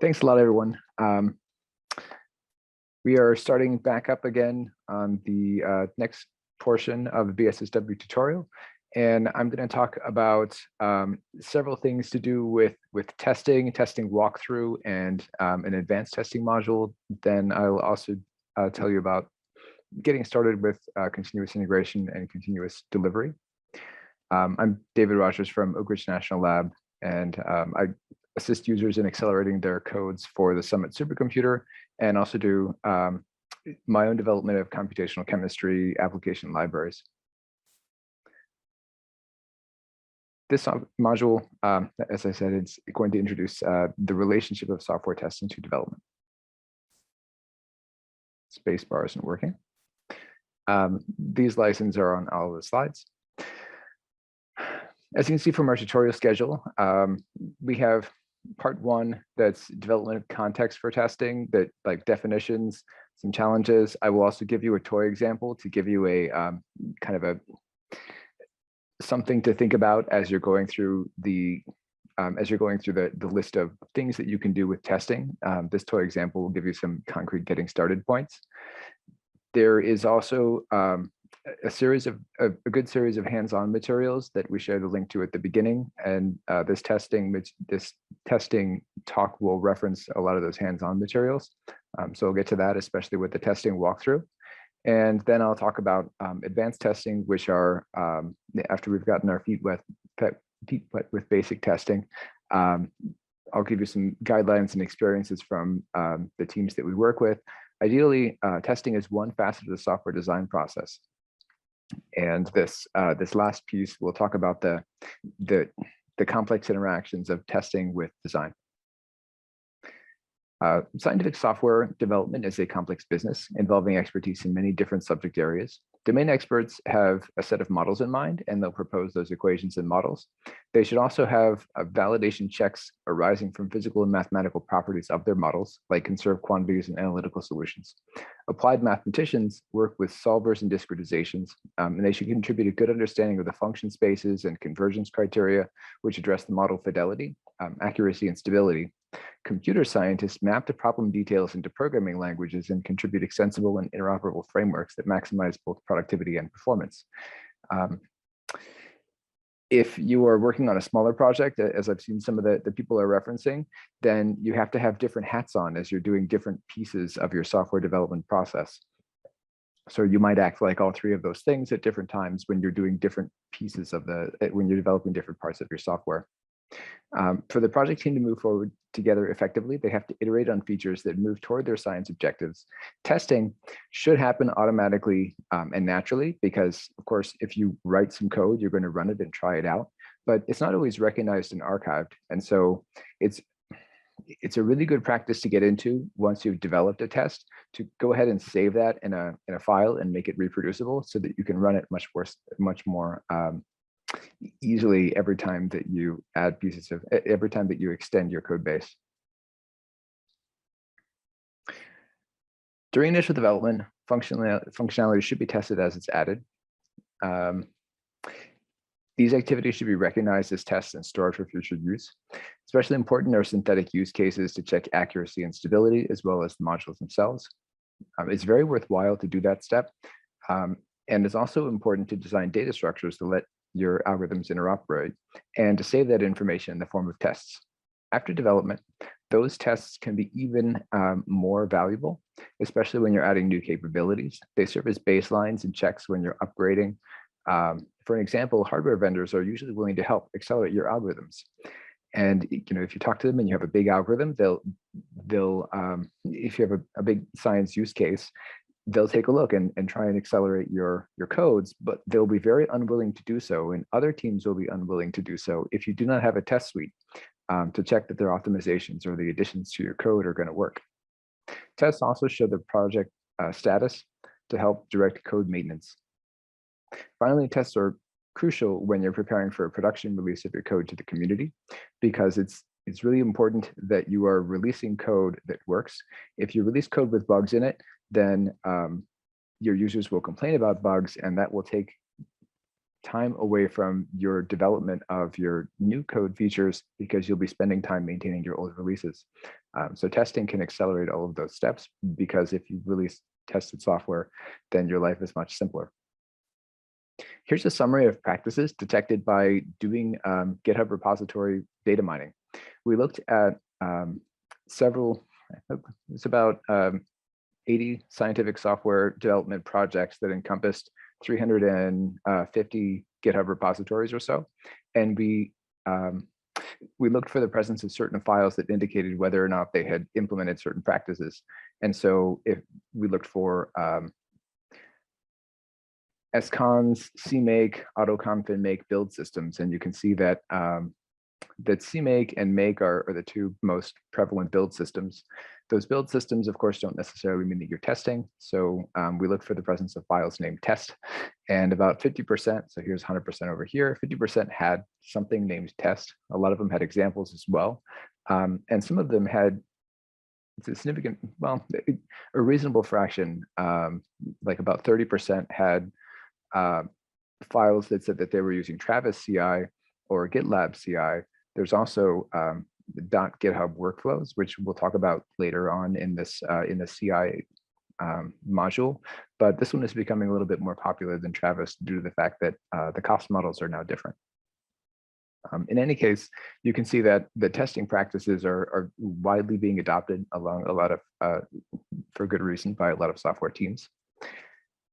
Thanks a lot, everyone. We are starting back up again on the next portion of the BSSW tutorial, and I'm going to talk about several things to do with testing walkthrough, and an advanced testing module. Then I'll also tell you about getting started with continuous integration and continuous delivery. I'm David Rogers from Oak Ridge National Lab, and I assist users in accelerating their codes for the Summit supercomputer, and also do my own development of computational chemistry application libraries. This module, as I said, it's going to introduce the relationship of software testing to development. Spacebar isn't working. These licenses are on all of the slides. As you can see from our tutorial schedule, we have part one, that's development of context for testing, that like definitions, some challenges. I will also give you a toy example to give you a kind of a something to think about as you're going through the list of things that you can do with testing. This toy example will give you some concrete getting started points. There is also a good series of hands-on materials that we shared a link to at the beginning, and this testing talk will reference a lot of those hands-on materials. So we'll get to that, especially with the testing walkthrough. And then I'll talk about advanced testing, which are after we've gotten our feet wet with basic testing. I'll give you some guidelines and experiences from the teams that we work with. Ideally, testing is one facet of the software design process. And this last piece, we'll talk about the complex interactions of testing with design. Scientific software development is a complex business involving expertise in many different subject areas. Domain experts have a set of models in mind, and they'll propose those equations and models. They should also have validation checks arising from physical and mathematical properties of their models, like conserved quantities and analytical solutions. Applied mathematicians work with solvers and discretizations, and they should contribute a good understanding of the function spaces and convergence criteria, which address the model fidelity, accuracy, and stability. Computer scientists map the problem details into programming languages and contribute extensible and interoperable frameworks that maximize both productivity and performance. If you are working on a smaller project, as I've seen some of the people are referencing, then you have to have different hats on as you're doing different pieces of your software development process. So you might act like all three of those things at different times when you're doing different pieces of when you're developing different parts of your software. For the project team to move forward together effectively, they have to iterate on features that move toward their science objectives. Testing should happen automatically and naturally, because of course, if you write some code, you're going to run it and try it out, but it's not always recognized and archived. And so it's a really good practice to get into once you've developed a test, to go ahead and save that in a file and make it reproducible so that you can run it much more easily every time that you add every time that you extend your code base. During initial development, functionality should be tested as it's added. These activities should be recognized as tests and stored for future use. Especially important are synthetic use cases to check accuracy and stability, as well as the modules themselves. It's very worthwhile to do that step. And it's also important to design data structures to let your algorithms interoperate, and to save that information in the form of tests. After development, those tests can be even more valuable, especially when you're adding new capabilities. They serve as baselines and checks when you're upgrading. For an example, hardware vendors are usually willing to help accelerate your algorithms. And if you talk to them and you have a big algorithm, they'll if you have a big science use case, they'll take a look and try and accelerate your codes, but they'll be very unwilling to do so, and other teams will be unwilling to do so if you do not have a test suite to check that their optimizations or the additions to your code are going to work. Tests also show the project status to help direct code maintenance. Finally, tests are crucial when you're preparing for a production release of your code to the community, because it's really important that you are releasing code that works. If you release code with bugs in it, then your users will complain about bugs, and that will take time away from your development of your new code features because you'll be spending time maintaining your old releases. So testing can accelerate all of those steps, because if you release tested software, then your life is much simpler. Here's a summary of practices detected by doing GitHub repository data mining. We looked at several, it's about 80 scientific software development projects that encompassed 350 GitHub repositories or so. And we looked for the presence of certain files that indicated whether or not they had implemented certain practices. And so if we looked for scons, cmake, autoconfig make build systems, and you can see that that cmake and make are the two most prevalent build systems. Those build systems, of course, don't necessarily mean that you're testing. So we looked for the presence of files named test, and about 50%, so here's 100% over here, 50% had something named test. A lot of them had examples as well. And some of them had a significant, well, a reasonable fraction, like about 30% had files that said that they were using Travis CI or GitLab CI. There's also .github workflows, which we'll talk about later on in this in the CI module. But this one is becoming a little bit more popular than Travis due to the fact that the cost models are now different. In any case, you can see that the testing practices are widely being adopted along a lot of, for good reason, by a lot of software teams.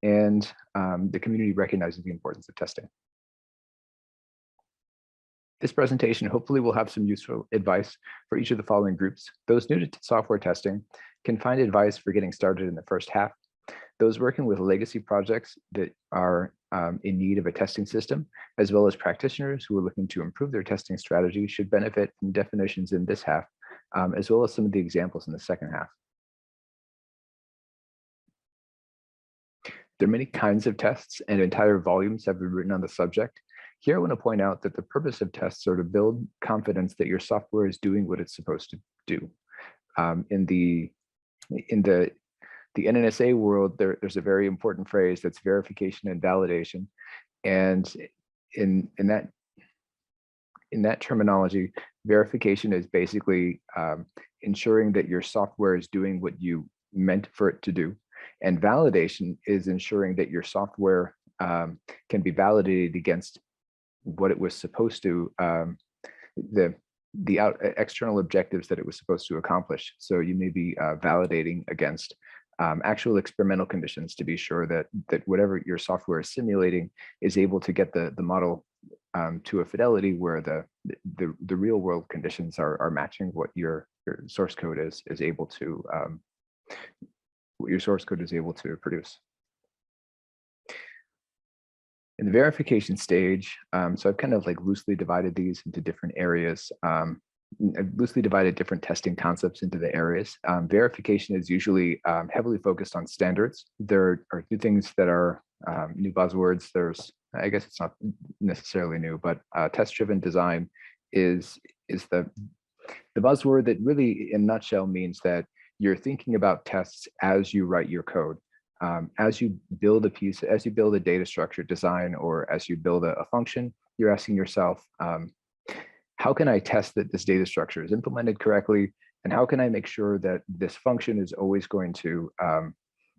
And the community recognizes the importance of testing. This presentation hopefully will have some useful advice for each of the following groups. Those new to software testing can find advice for getting started in the first half. Those working with legacy projects that are in need of a testing system, as well as practitioners who are looking to improve their testing strategy, should benefit from definitions in this half, as well as some of the examples in the second half. There are many kinds of tests, and entire volumes have been written on the subject. Here, I want to point out that the purpose of tests are to build confidence that your software is doing what it's supposed to do. In the NNSA world, there's a very important phrase that's verification and validation. And in that terminology, verification is basically ensuring that your software is doing what you meant for it to do. And validation is ensuring that your software can be validated against what it was supposed to, the external objectives that it was supposed to accomplish. So you may be validating against actual experimental conditions to be sure that whatever your software is simulating is able to get the model to a fidelity where the real world conditions are matching what your source code is able to produce. In the verification stage, so I've kind of like loosely divided these into different areas. I've loosely divided different testing concepts into the areas. Verification is usually heavily focused on standards. There are two things that are new buzzwords. There's, I guess it's not necessarily new, but test-driven design is the buzzword that really, in a nutshell, means that you're thinking about tests as you write your code. As you build a data structure design, or as you build a function, you're asking yourself, how can I test that this data structure is implemented correctly? And how can I make sure that this function is always going to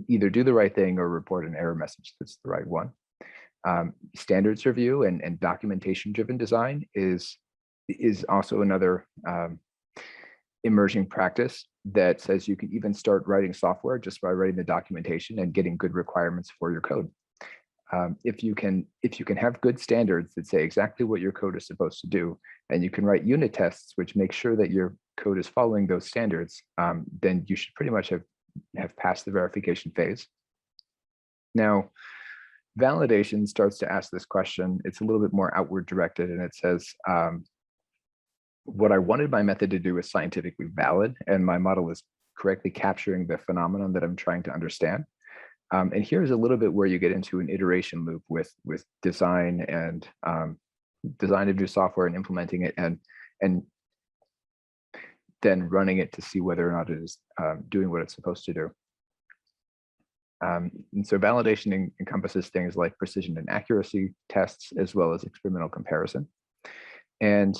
either do the right thing or report an error message that's the right one? Standards review and documentation-driven design is also another emerging practice that says you can even start writing software just by writing the documentation and getting good requirements for your code. If you can have good standards that say exactly what your code is supposed to do, and you can write unit tests which make sure that your code is following those standards, then you should pretty much have passed the verification phase. Now, validation starts to ask this question. It's a little bit more outward directed, and it says, what I wanted my method to do is scientifically valid, and my model is correctly capturing the phenomenon that I'm trying to understand. And here's a little bit where you get into an iteration loop with design and design of your software and implementing it, and then running it to see whether or not it is doing what it's supposed to do. And so validation encompasses things like precision and accuracy tests, as well as experimental comparison. And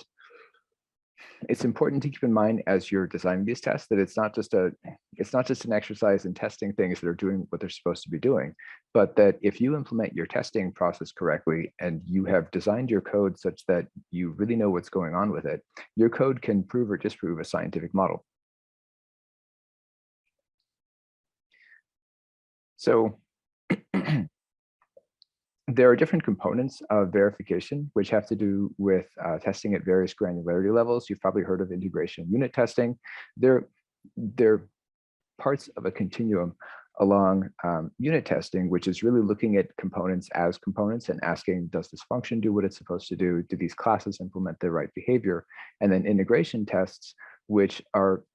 it's important to keep in mind as you're designing these tests that it's not just an exercise in testing things that are doing what they're supposed to be doing, but that if you implement your testing process correctly and you have designed your code such that you really know what's going on with it, your code can prove or disprove a scientific model. So there are different components of verification which have to do with testing at various granularity levels. You've probably heard of integration unit testing. They're parts of a continuum along unit testing, which is really looking at components as components and asking, does this function do what it's supposed to do? Do these classes implement the right behavior? And then integration tests, which are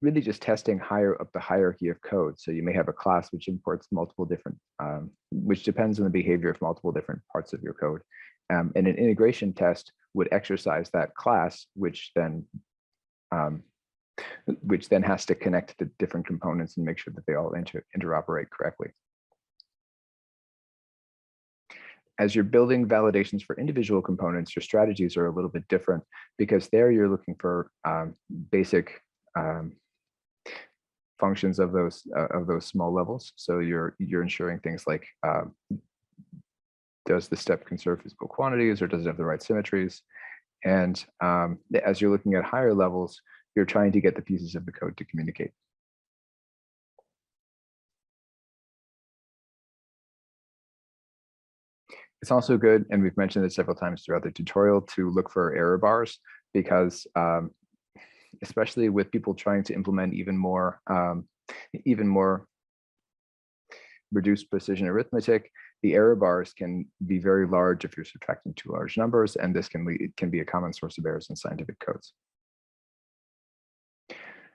really just testing higher up the hierarchy of code. So you may have a class which imports multiple different, which depends on the behavior of multiple different parts of your code. And an integration test would exercise that class, which then has to connect the different components and make sure that they all interoperate correctly. As you're building validations for individual components, your strategies are a little bit different because there you're looking for basic functions of those small levels. So you're ensuring things like does the step conserve physical quantities or does it have the right symmetries? And as you're looking at higher levels, you're trying to get the pieces of the code to communicate. It's also good, and we've mentioned it several times throughout the tutorial, to look for error bars because especially with people trying to implement even more reduced precision arithmetic, the error bars can be very large if you're subtracting two large numbers, and this can be a common source of errors in scientific codes.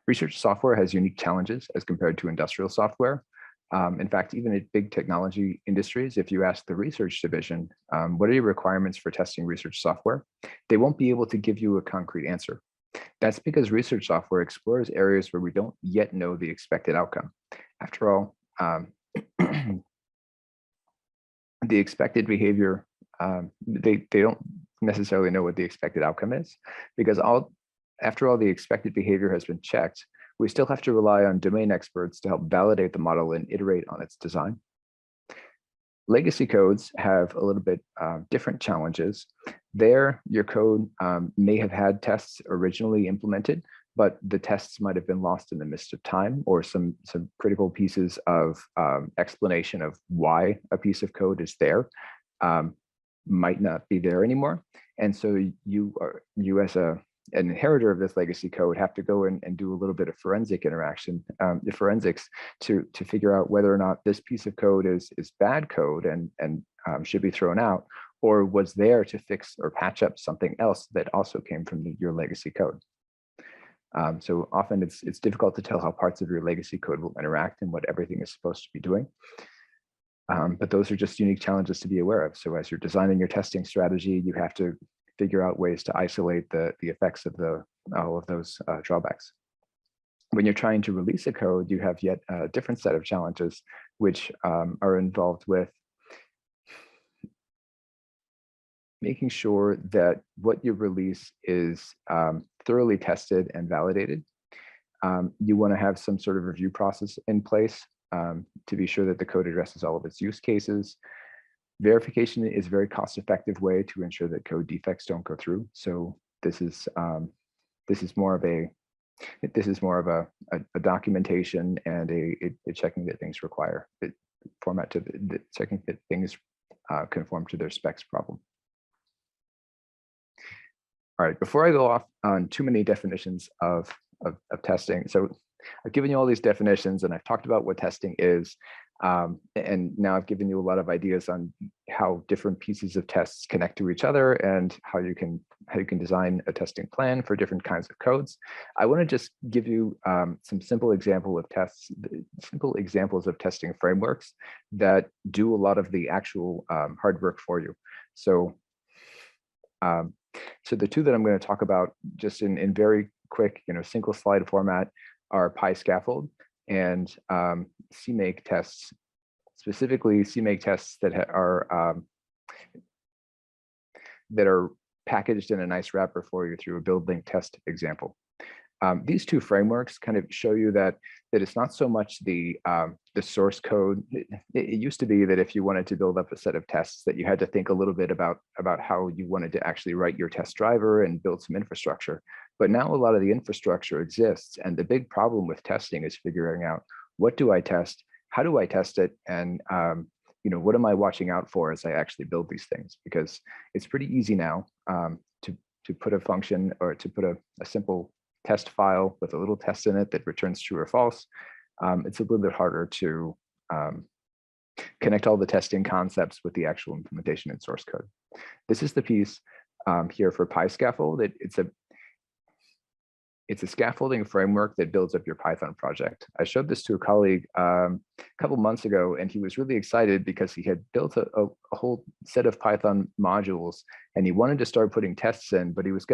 Research software has unique challenges as compared to industrial software. In fact, even at big technology industries, if you ask the research division, what are your requirements for testing research software? They won't be able to give you a concrete answer. That's because research software explores areas where we don't yet know the expected outcome. After all, the expected behavior, they don't necessarily know what the expected outcome is, because after all the expected behavior has been checked, we still have to rely on domain experts to help validate the model and iterate on its design. Legacy codes have a little bit different challenges. There, your code may have had tests originally implemented, but the tests might have been lost in the midst of time, or some critical pieces of explanation of why a piece of code is there might not be there anymore. And so you as an inheritor of this legacy code have to go in and do a little bit of forensics to figure out whether or not this piece of code is bad code and should be thrown out, or was there to fix or patch up something else that also came from your legacy code. So often it's difficult to tell how parts of your legacy code will interact and what everything is supposed to be doing. But those are just unique challenges to be aware of. So as you're designing your testing strategy, you have to figure out ways to isolate the effects of all of those drawbacks. When you're trying to release a code, you have yet a different set of challenges, which are involved with making sure that what you release is thoroughly tested and validated. You want to have some sort of review process in place to be sure that the code addresses all of its use cases. Verification is a very cost-effective way to ensure that code defects don't go through. So this is more of a documentation and a checking that things require checking that things conform to their specs problem. All right, before I go off on too many definitions of testing, so I've given you all these definitions and I've talked about what testing is. And now I've given you a lot of ideas on how different pieces of tests connect to each other and how you can design a testing plan for different kinds of codes. I want to just give you some simple examples of testing frameworks that do a lot of the actual hard work for you. So the two that I'm going to talk about just in very quick, single slide format are PyScaffold and CMake tests specifically CMake tests that are packaged in a nice wrapper for you through a build link test example. These two frameworks kind of show you that it's not so much the source code. It used to be that if you wanted to build up a set of tests, that you had to think a little bit about how you wanted to actually write your test driver and build some infrastructure. But now a lot of the infrastructure exists, and the big problem with testing is figuring out, what do I test, how do I test it, and what am I watching out for as I actually build these things? Because it's pretty easy now to put a function, or to put a simple test file with a little test in it that returns true or false. It's a little bit harder to connect all the testing concepts with the actual implementation in source code. This is the piece here for PyScaffold. It's a scaffolding framework that builds up your Python project. I showed this to a colleague a couple months ago, and he was really excited because he had built a whole set of Python modules, and he wanted to start putting tests in, but he was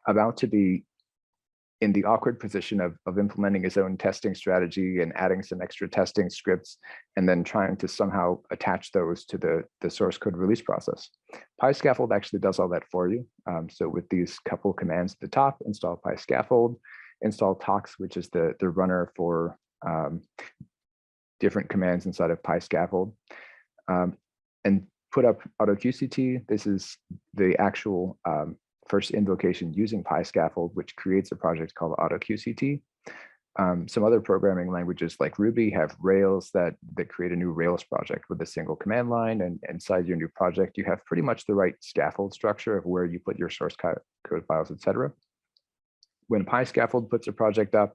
about to be in the awkward position of implementing his own testing strategy and adding some extra testing scripts, and then trying to somehow attach those to the source code release process. PyScaffold actually does all that for you. So with these couple commands at the top, install PyScaffold, install Tox, which is the runner for different commands inside of PyScaffold, and put up AutoQCT. This is the actual first invocation using PyScaffold, which creates a project called AutoQCT. Some other programming languages like Ruby have Rails that create a new Rails project with a single command line, and inside your new project, you have pretty much the right scaffold structure of where you put your source code files, etc. When PyScaffold puts a project up,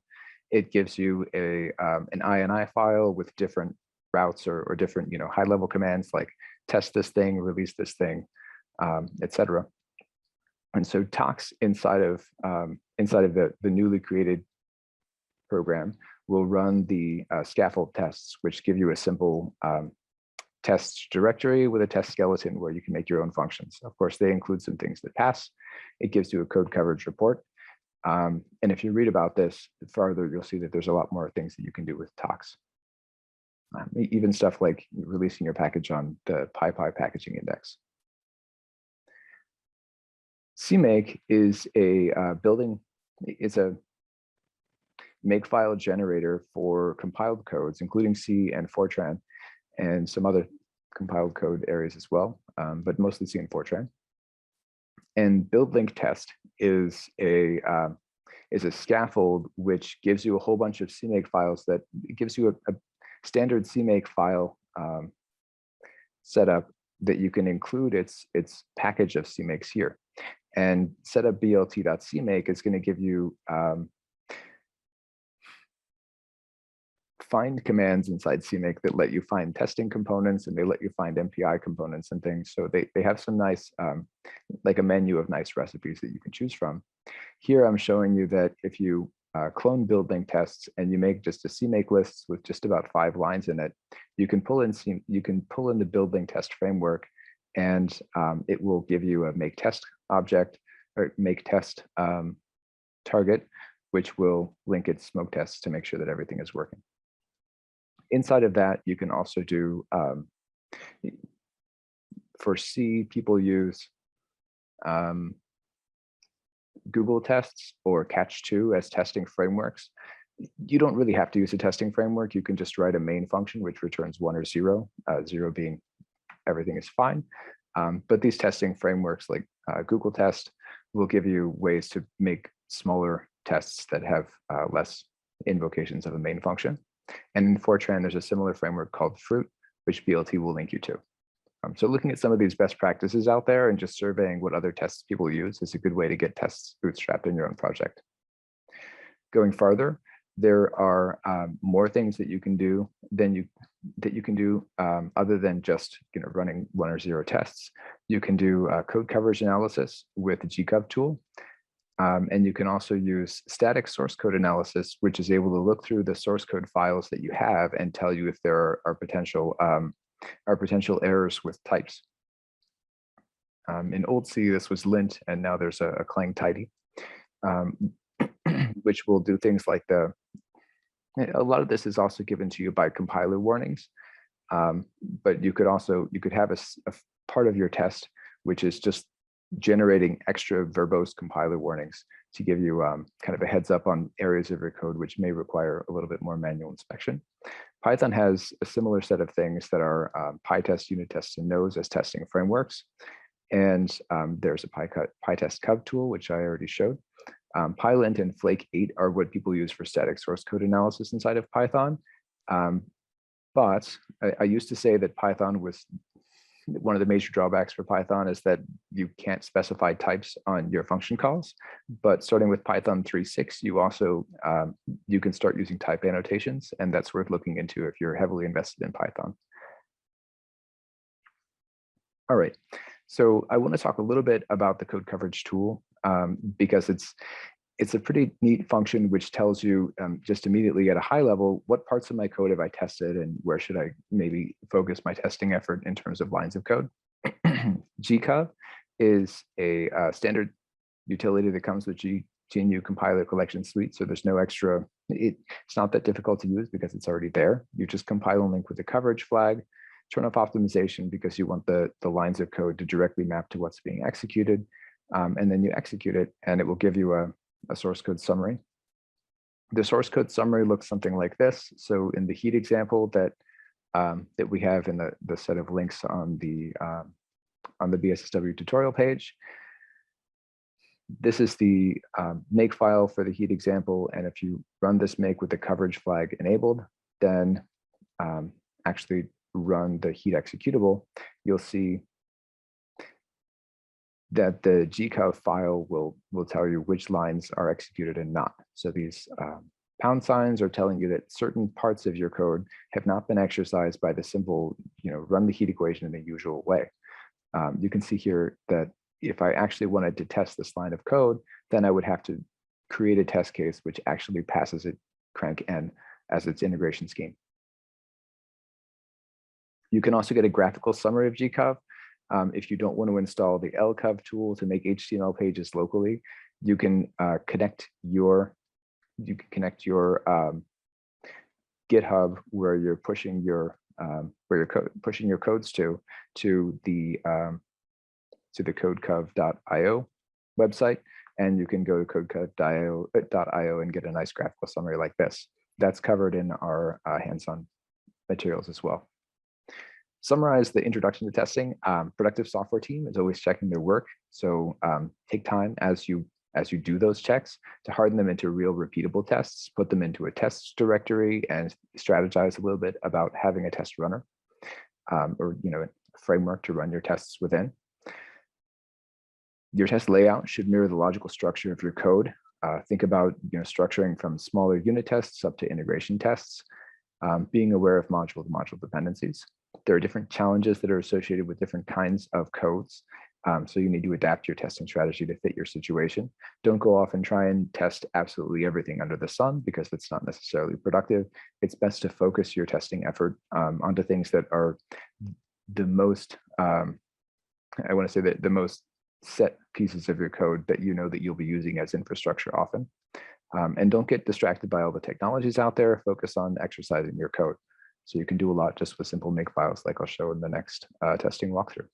it gives you an INI file with different routes or different high-level commands like test this thing, release this thing, etc. And so Tox inside of the newly created program will run the scaffold tests, which give you a simple test directory with a test skeleton where you can make your own functions. Of course, they include some things that pass. It gives you a code coverage report. And if you read about this further, you'll see that there's a lot more things that you can do with Tox. Even stuff like releasing your package on the PyPy packaging index. CMake is a makefile generator for compiled codes, including C and Fortran, and some other compiled code areas as well, but mostly C and Fortran. And build link test is a scaffold which gives you a whole bunch of CMake files that gives you a standard CMake file setup that you can include its package of CMakes here. And setup blt.cmake is going to give you find commands inside CMake that let you find testing components, and they let you find MPI components and things. So they have some nice, like a menu of nice recipes that you can choose from. Here I'm showing you that if you clone build link tests and you make just a CMake list with just about 5 lines in it, you can pull in the build link test framework, and it will give you a make test object or make test target, which will link its smoke tests to make sure that everything is working. Inside of that, you can also do, for C, people use Google tests or Catch2 as testing frameworks. You don't really have to use a testing framework. You can just write a main function which returns 1 or 0, 0 being everything is fine. But these testing frameworks like Google Test will give you ways to make smaller tests that have less invocations of a main function. And in Fortran, there's a similar framework called Fruit, which BLT will link you to. So looking at some of these best practices out there and just surveying what other tests people use is a good way to get tests bootstrapped in your own project. Going farther, there are more things that you can do other than just running 1 or 0 tests. You can do code coverage analysis with the gcov tool. And you can also use static source code analysis, which is able to look through the source code files that you have and tell you if there are potential errors with types. In old C, this was lint, and now there's a clang tidy, which will do things like A lot of this is also given to you by compiler warnings, but you could have a part of your test which is just generating extra verbose compiler warnings to give you kind of a heads up on areas of your code which may require a little bit more manual inspection. Python has a similar set of things that are PyTest, unit tests, and nose as testing frameworks. And there's a PyTest cov tool, which I already showed. PyLint and Flake 8 are what people use for static source code analysis inside of Python. But I used to say that Python was one of the major drawbacks for Python is that you can't specify types on your function calls. But starting with Python 3.6, you also you can start using type annotations, and that's worth looking into if you're heavily invested in Python. All right, so I want to talk a little bit about the code coverage tool because it's a pretty neat function which tells you just immediately at a high level, what parts of my code have I tested and where should I maybe focus my testing effort in terms of lines of code. gcov is a standard utility that comes with GNU compiler collection suite. So there's no extra, it's not that difficult to use because it's already there. You just compile and link with the coverage flag, turn off optimization because you want the lines of code to directly map to what's being executed. And then you execute it and it will give you a source code summary. The source code summary looks something like this. So in the heat example that we have in the set of links on the BSSW tutorial page, this is the make file for the heat example. And if you run this make with the coverage flag enabled, then actually run the heat executable, you'll see that the gcov file will tell you which lines are executed and not. So these pound signs are telling you that certain parts of your code have not been exercised by the simple, run the heat equation in the usual way. You can see here that if I actually wanted to test this line of code, then I would have to create a test case which actually passes it crank n as its integration scheme. You can also get a graphical summary of gcov. If you don't want to install the lcov tool to make HTML pages locally, you can connect your GitHub where you're pushing your codes to the codecov.io website, and you can go to codecov.io and get a nice graphical summary like this. That's covered in our hands-on materials as well. Summarize the introduction to testing. Productive software team is always checking their work. So take time as you do those checks to harden them into real repeatable tests, put them into a test directory and strategize a little bit about having a test runner or a framework to run your tests within. Your test layout should mirror the logical structure of your code. Think about structuring from smaller unit tests up to integration tests, being aware of module-to-module dependencies. There are different challenges that are associated with different kinds of codes. So you need to adapt your testing strategy to fit your situation. Don't go off and try and test absolutely everything under the sun because that's not necessarily productive. It's best to focus your testing effort onto things that are the most, I want to say that the most set pieces of your code that that you'll be using as infrastructure often. And don't get distracted by all the technologies out there. Focus on exercising your code. So you can do a lot just with simple make files like I'll show in the next testing walkthrough. Are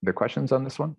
there questions on this one?